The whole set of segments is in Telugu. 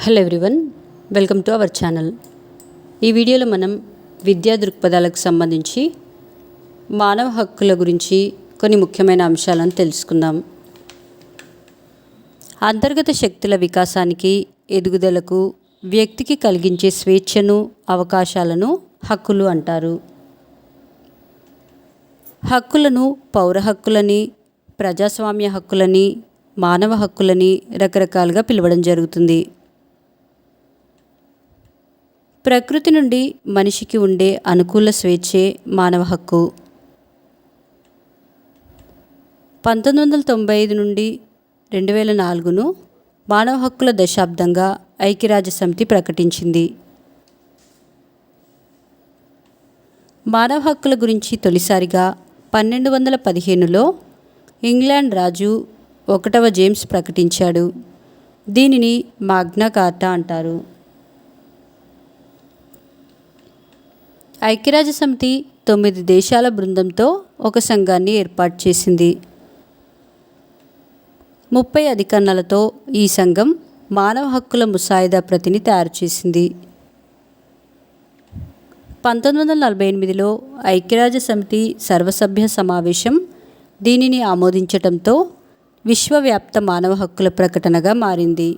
Hello everyone, welcome to our channel. ఈ వీడియోలో మనం విద్యా దృక్పథాలకు సంబంధించి మానవ హక్కుల గురించి కొన్ని ముఖ్యమైన అంశాలను తెలుసుకుందాం. అంతర్గత శక్తుల వికాసానికి, ఎదుగుదలకు వ్యక్తికి కలిగించే స్వేచ్ఛను, అవకాశాలను హక్కులు అంటారు. హక్కులను పౌర హక్కులని, ప్రజాస్వామ్య హక్కులని, మానవ హక్కులని రకరకాలుగా పిలవడం జరుగుతుంది. ప్రకృతి నుండి మనిషికి ఉండే అనుకూల స్వేచ్ఛే మానవ హక్కు. 1995 నుండి 2004ను మానవ హక్కుల దశాబ్దంగా ఐక్యరాజ్యసమితి ప్రకటించింది. మానవ హక్కుల గురించి తొలిసారిగా 1215లో ఇంగ్లాండ్ రాజు 1వ జేమ్స్ ప్రకటించాడు. దీనిని మాగ్నా కార్టా అంటారు. ఐక్యరాజ్యసమితి 9 దేశాల బృందంతో ఒక సంఘాన్ని ఏర్పాటు చేసింది. 30 అధికరణలతో ఈ సంఘం మానవ హక్కుల ముసాయిదా ప్రతిని తయారు చేసింది. 1948లో ఐక్యరాజ్యసమితి సర్వసభ్య సమావేశం దీనిని ఆమోదించటంతో విశ్వవ్యాప్త మానవ హక్కుల ప్రకటనగా మారింది.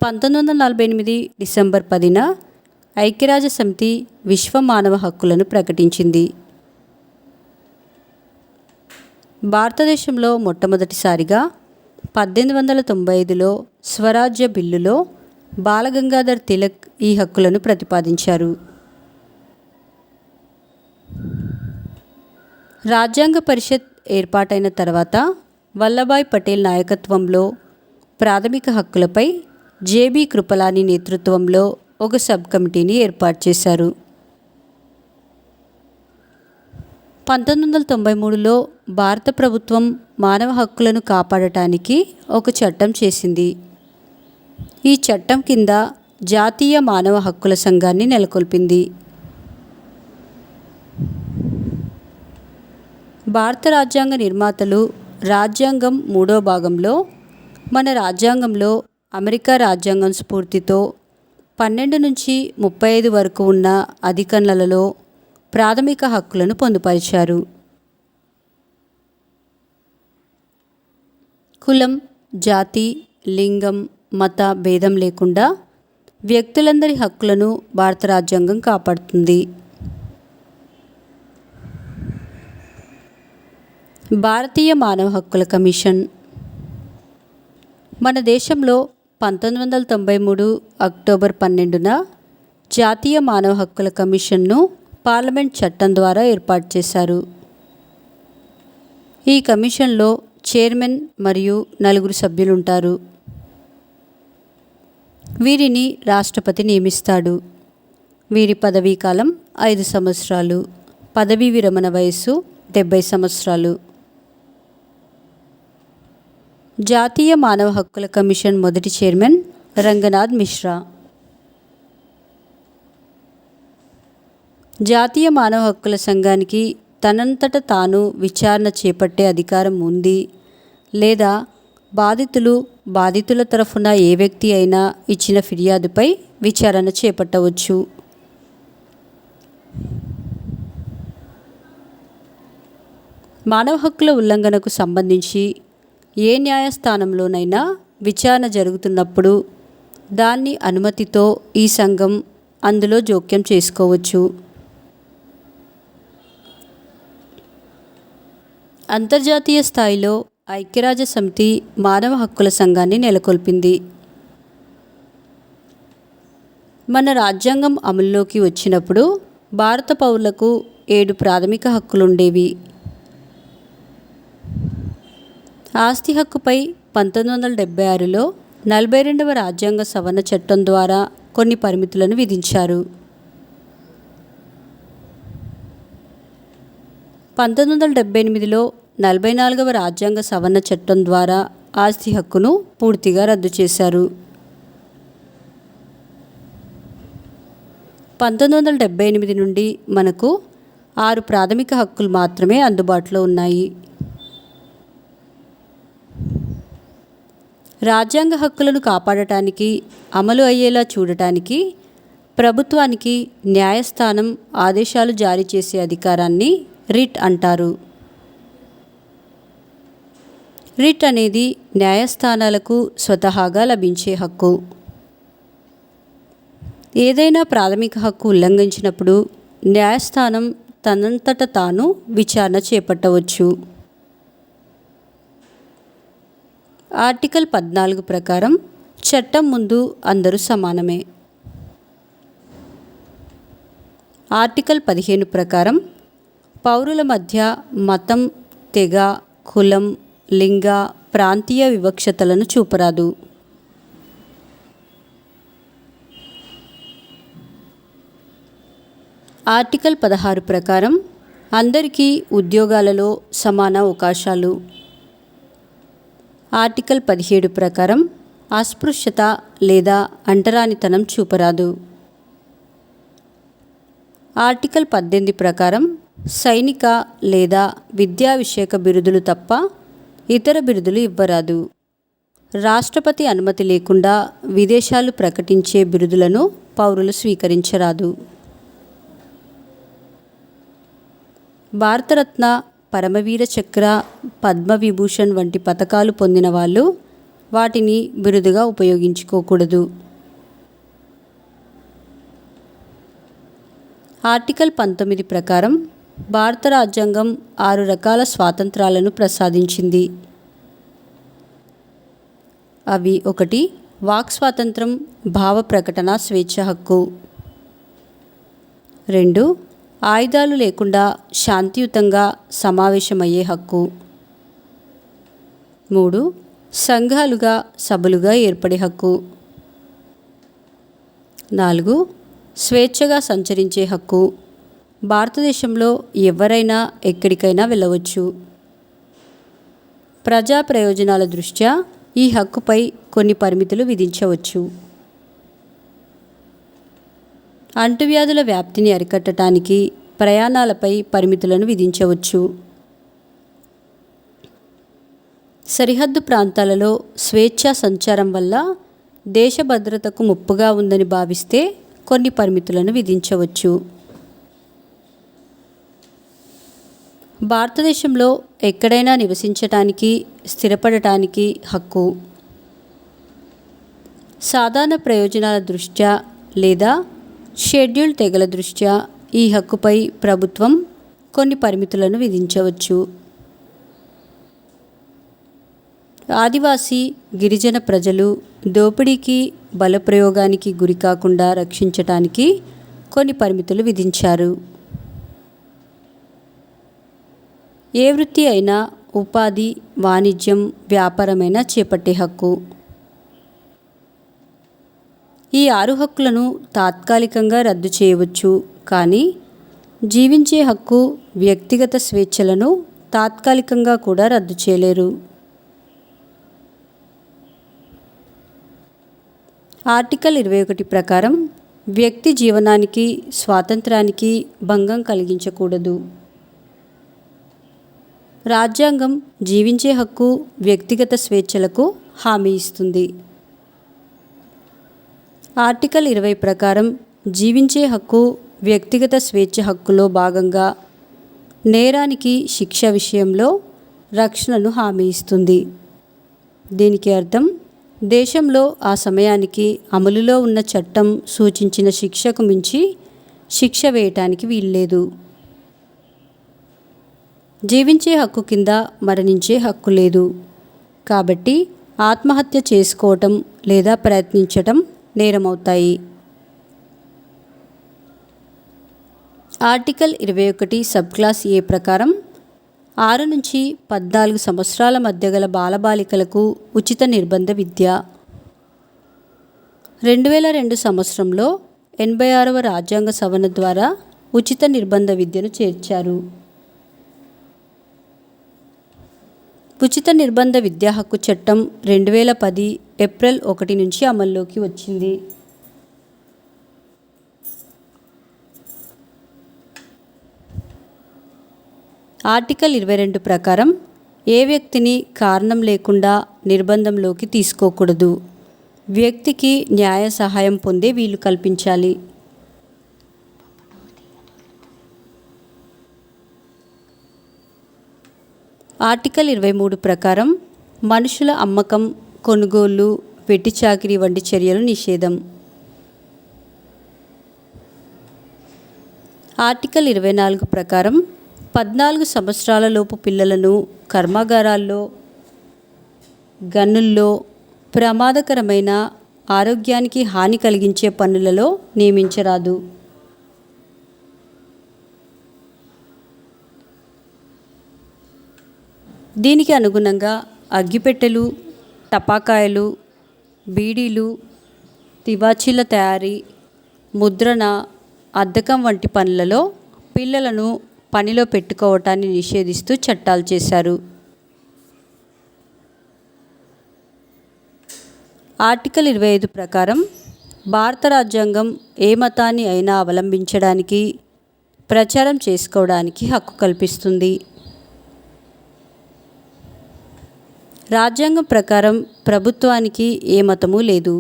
1948 డిసెంబర్ 10న ఐక్యరాజ్యసమితి విశ్వ మానవ హక్కులను ప్రకటించింది. భారతదేశంలో మొట్టమొదటిసారిగా 1895లో స్వరాజ్య బిల్లులో బాలగంగాధర్ తిలక్ ఈ హక్కులను ప్రతిపాదించారు. రాజ్యాంగ పరిషత్ ఏర్పాటైన తర్వాత వల్లభాయ్ పటేల్ నాయకత్వంలో ప్రాథమిక హక్కులపై జేబీ కృపలాని నేతృత్వంలో ఒక సబ్ కమిటీని ఏర్పాటు చేశారు. 1993లో భారత ప్రభుత్వం మానవ హక్కులను కాపాడటానికి ఒక చట్టం చేసింది. ఈ చట్టం కింద జాతీయ మానవ హక్కుల సంఘాన్ని నెలకొల్పింది. భారత రాజ్యాంగ నిర్మాతలు రాజ్యాంగం 3వ భాగంలో మన రాజ్యాంగంలో అమెరికా రాజ్యాంగం స్ఫూర్తితో 12 నుంచి 35 వరకు ఉన్న అధికరణలలో ప్రాథమిక హక్కులను పొందుపరిచారు. కులం, జాతి, లింగం, మత భేదం లేకుండా వ్యక్తులందరి హక్కులను భారత రాజ్యాంగం కాపాడుతుంది. భారతీయ మానవ హక్కుల కమిషన్ మన దేశంలో 1993 అక్టోబర్ 12న జాతీయ మానవ హక్కుల కమిషన్ను పార్లమెంట్ చట్టం ద్వారా ఏర్పాటు చేశారు. ఈ కమిషన్లో చైర్మన్ మరియు 4 సభ్యులుంటారు. వీరిని రాష్ట్రపతి నియమిస్తాడు. వీరి పదవీ కాలం 5 సంవత్సరాలు. పదవీ విరమణ వయస్సు 70 సంవత్సరాలు. జాతీయ మానవ హక్కుల కమిషన్ మొదటి చైర్మన్ రంగనాథ్ మిశ్రా. జాతీయ మానవ హక్కుల సంఘానికి తనంతట తాను విచారణ చేపట్టే అధికారం ఉంది లేదా బాధితుల తరఫున ఏ వ్యక్తి అయినా ఇచ్చిన ఫిర్యాదుపై విచారణ చేపట్టవచ్చు. మానవ హక్కుల ఉల్లంఘనకు సంబంధించి ఏ న్యాయస్థానంలోనైనా విచారణ జరుగుతున్నప్పుడు దాని అనుమతితో ఈ సంఘం అందులో జోక్యం చేసుకోవచ్చు. అంతర్జాతీయ స్థాయిలో ఐక్యరాజ్యసమితి మానవ హక్కుల సంఘాన్ని నెలకొల్పింది. మన రాజ్యాంగం అమల్లోకి వచ్చినప్పుడు భారత పౌరులకు 7 ప్రాథమిక హక్కులుండేవి. ఆస్తి హక్కుపై 1976లో 42వ రాజ్యాంగ సవరణ చట్టం ద్వారా కొన్ని పరిమితులను విధించారు. 1978లో 44వ రాజ్యాంగ సవరణ చట్టం ద్వారా ఆస్తి హక్కును పూర్తిగా రద్దు చేశారు. 1978 నుండి మనకు 6 ప్రాథమిక హక్కులు మాత్రమే అందుబాటులో ఉన్నాయి. రాజ్యాంగ హక్కులను కాపాడటానికి, అమలు అయ్యేలా చూడటానికి ప్రభుత్వానికి న్యాయస్థానం ఆదేశాలు జారీ చేసే అధికారాన్ని రిట్ అంటారు. రిట్ అనేది న్యాయస్థానాలకు స్వతహాగా లభించే హక్కు. ఏదైనా ప్రాథమిక హక్కు ఉల్లంఘించినప్పుడు న్యాయస్థానం తనంతట తాను విచారణ చేపట్టవచ్చు. ఆర్టికల్ 14 ప్రకారం చట్టం ముందు అందరూ సమానమే. ఆర్టికల్ 15 ప్రకారం పౌరుల మధ్య మతం, తెగ, కులం, లింగ, ప్రాంతీయ వివక్షతలను చూపరాదు. ఆర్టికల్ 16 ప్రకారం అందరికీ ఉద్యోగాలలో సమాన అవకాశాలు. ఆర్టికల్ 17 ప్రకారం అస్పృశ్యత లేదా అంటరానితనం చూపరాదు. ఆర్టికల్ 18 ప్రకారం సైనిక లేదా విద్యా విషయక బిరుదులు తప్ప ఇతర బిరుదులు ఇవ్వరాదు. రాష్ట్రపతి అనుమతి లేకుండా విదేశాలు ప్రకటించే బిరుదులను పౌరులు స్వీకరించరాదు. భారతరత్న, పరమవీర చక్ర, పద్మవిభూషణ్ వంటి పతకాలు పొందిన వాళ్ళు వాటిని బిరుదుగా ఉపయోగించుకోకూడదు. ఆర్టికల్ 19 ప్రకారం భారత రాజ్యాంగం 6 రకాల స్వాతంత్రాలను ప్రసాదించింది. అవి: 1. వాక్ స్వాతంత్రం, భావ ప్రకటన స్వేచ్ఛ హక్కు. 2. ఆయుధాలు లేకుండా శాంతియుతంగా సమావేశమయ్యే హక్కు. 3. సంఘాలుగా, సభలుగా ఏర్పడే హక్కు. 4. స్వేచ్ఛగా సంచరించే హక్కు. భారతదేశంలో ఎవరైనా ఎక్కడికైనా వెళ్ళవచ్చు. ప్రజా ప్రయోజనాల దృష్ట్యా ఈ హక్కుపై కొన్ని పరిమితులు విధించవచ్చు. అంటువ్యాధుల వ్యాప్తిని అరికట్టడానికి ప్రయాణాలపై పరిమితులను విధించవచ్చు. సరిహద్దు ప్రాంతాలలో స్వేచ్ఛా సంచారం వల్ల దేశ భద్రతకు ముప్పుగా ఉందని భావిస్తే కొన్ని పరిమితులను విధించవచ్చు. భారతదేశంలో ఎక్కడైనా నివసించటానికి, స్థిరపడటానికి హక్కు. సాధారణ ప్రయోజనాల దృష్ట్యా లేదా షెడ్యూల్ తెగల దృష్ట్యా ఈ హక్కుపై ప్రభుత్వం కొన్ని పరిమితులను విధించవచ్చు. ఆదివాసీ, గిరిజన ప్రజలు దోపిడీకి, బలప్రయోగానికి గురికాకుండా రక్షించటానికి కొన్ని పరిమితులు విధించారు. ఏ వృత్తి అయినా, ఉపాధి, వాణిజ్యం, వ్యాపారమైనా చేపట్టే హక్కు. ఈ 6 హక్కులను తాత్కాలికంగా రద్దు చేయవచ్చు, కానీ జీవించే హక్కు, వ్యక్తిగత స్వేచ్ఛలను తాత్కాలికంగా కూడా రద్దు చేయలేరు. ఆర్టికల్ 21 ప్రకారం వ్యక్తి జీవనానికి, స్వాతంత్రానికి భంగం కలిగించకూడదు. రాజ్యాంగం జీవించే హక్కు, వ్యక్తిగత స్వేచ్ఛలకు హామీ ఇస్తుంది. ఆర్టికల్ 20 ప్రకారం జీవించే హక్కు, వ్యక్తిగత స్వేచ్ఛ హక్కులో భాగంగా నేరానికి శిక్ష విషయంలో రక్షణను హామీ ఇస్తుంది. దీనికి అర్థం దేశంలో ఆ సమయానికి అమలులో ఉన్న చట్టం సూచించిన శిక్షకు మించి శిక్ష వేయటానికి వీల్లేదు. జీవించే హక్కు కింద మరణించే హక్కు లేదు. కాబట్టి ఆత్మహత్య చేసుకోవటం లేదా ప్రయత్నించటం నేరమవుతాయి. ఆర్టికల్ 21 సబ్ క్లాస్ ఏ ప్రకారం 6 నుంచి 14 సంవత్సరాల మధ్య గల బాలబాలికలకు ఉచిత నిర్బంధ విద్య. 2002 సంవత్సరంలో 86వ రాజ్యాంగ సవరణ ద్వారా ఉచిత నిర్బంధ విద్యను చేర్చారు. ఉచిత నిర్బంధ విద్యా హక్కు చట్టం 2010 ఏప్రిల్ 1 నుంచి అమల్లోకి వచ్చింది. ఆర్టికల్ 22 ప్రకారం ఏ వ్యక్తిని కారణం లేకుండా నిర్బంధంలోకి తీసుకోకూడదు. వ్యక్తికి న్యాయ సహాయం పొందే వీలు కల్పించాలి. ఆర్టికల్ 23 ప్రకారం మనుషుల అమ్మకం, కొనుగోలు, వెట్టి చాకిరీ వంటి చర్యలు నిషేధం. ఆర్టికల్ 24 ప్రకారం 14 సంవత్సరాల లోపు పిల్లలను కర్మాగారాల్లో, గనుల్లో, ప్రమాదకరమైన, ఆరోగ్యానికి హాని కలిగించే పనులలో నియమించరాదు. దీనికి అనుగుణంగా అగ్గిపెట్టెలు, టపాకాయలు, బీడీలు, తివాచీల తయారీ, ముద్రణ, అద్దకం వంటి పనులలో పిల్లలను పనిలో పెట్టుకోవటాన్ని నిషేధిస్తూ చట్టాలు చేశారు. ఆర్టికల్ 25 ప్రకారం భారత రాజ్యాంగం ఏ మతాన్ని అయినా అవలంబించడానికి, ప్రచారం చేసుకోవడానికి హక్కు కల్పిస్తుంది. రాజ్యాంగం ప్రకారం ప్రభుత్వానికి ఏ మతము లేదు.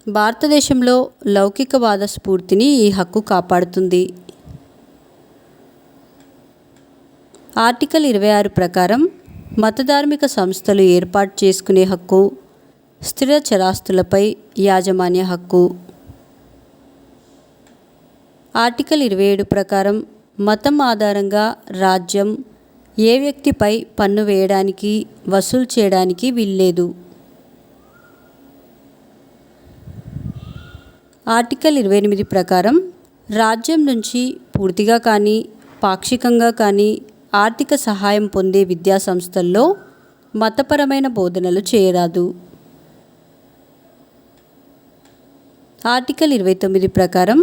భారతదేశంలో లౌకికవాద స్ఫూర్తిని ఈ హక్కు కాపాడుతుంది. ఆర్టికల్ 26 ప్రకారం మతధార్మిక సంస్థలు ఏర్పాటు చేసుకునే హక్కు, స్థిర చరాస్తులపై యాజమాన్య హక్కు. ఆర్టికల్ 27 ప్రకారం మతం ఆధారంగా రాజ్యం ఏ వ్యక్తిపై పన్ను వేయడానికి, వసూలు చేయడానికి వీల్లేదు. ఆర్టికల్ 28 ప్రకారం రాజ్యం నుంచి పూర్తిగా కానీ, పాక్షికంగా కానీ ఆర్థిక సహాయం పొందే విద్యా సంస్థల్లో మతపరమైన బోధనలు చేయరాదు. ఆర్టికల్ 29 ప్రకారం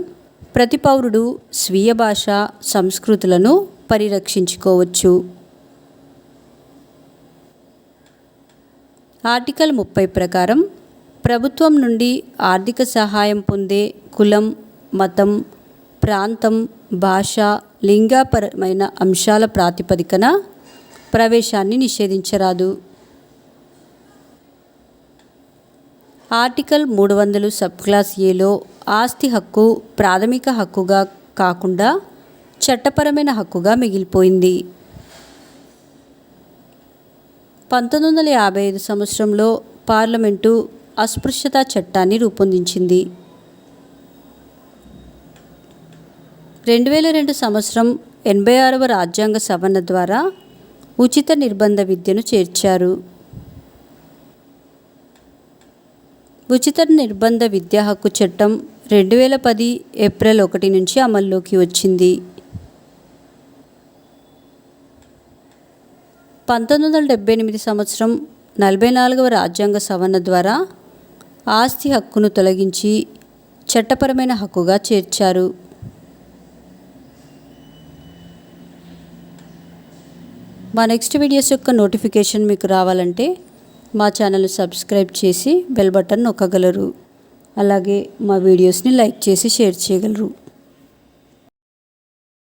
ప్రతి పౌరుడు స్వీయ భాష, సంస్కృతులను పరిరక్షించుకోవచ్చు. ఆర్టికల్ 30 ప్రకారం ప్రభుత్వం నుండి ఆర్థిక సహాయం పొందే కులం, మతం, ప్రాంతం, భాష, లింగపరమైన అంశాల ప్రాతిపదికన ప్రవేశాన్ని నిషేధించరాదు. ఆర్టికల్ 300 సబ్ క్లాస్ ఏలో ఆస్తి హక్కు ప్రాథమిక హక్కుగా కాకుండా చట్టపరమైన హక్కుగా మిగిలిపోయింది. 1955 సంవత్సరంలో పార్లమెంటు అస్పృశ్యత చట్టాన్ని రూపొందించింది. 2002 సంవత్సరం 86వ రాజ్యాంగ సవరణ ద్వారా ఉచిత నిర్బంధ విద్యను చేర్చారు. ఉచిత నిర్బంధ విద్యా హక్కు చట్టం 2010 ఏప్రిల్ 1 నుంచి అమల్లోకి వచ్చింది. 1978 సంవత్సరం 44వ రాజ్యాంగ సవరణ ద్వారా ఆస్తి హక్కును తొలగించి చట్టపరమైన హక్కుగా చేర్చారు. మా నెక్స్ట్ వీడియోస్ యొక్క నోటిఫికేషన్ మీకు రావాలంటే మా ఛానల్ని సబ్స్క్రైబ్ చేసి బెల్ బటన్ నొక్కగలరు. అలాగే మా వీడియోస్ని లైక్ చేసి షేర్ చేయగలరు.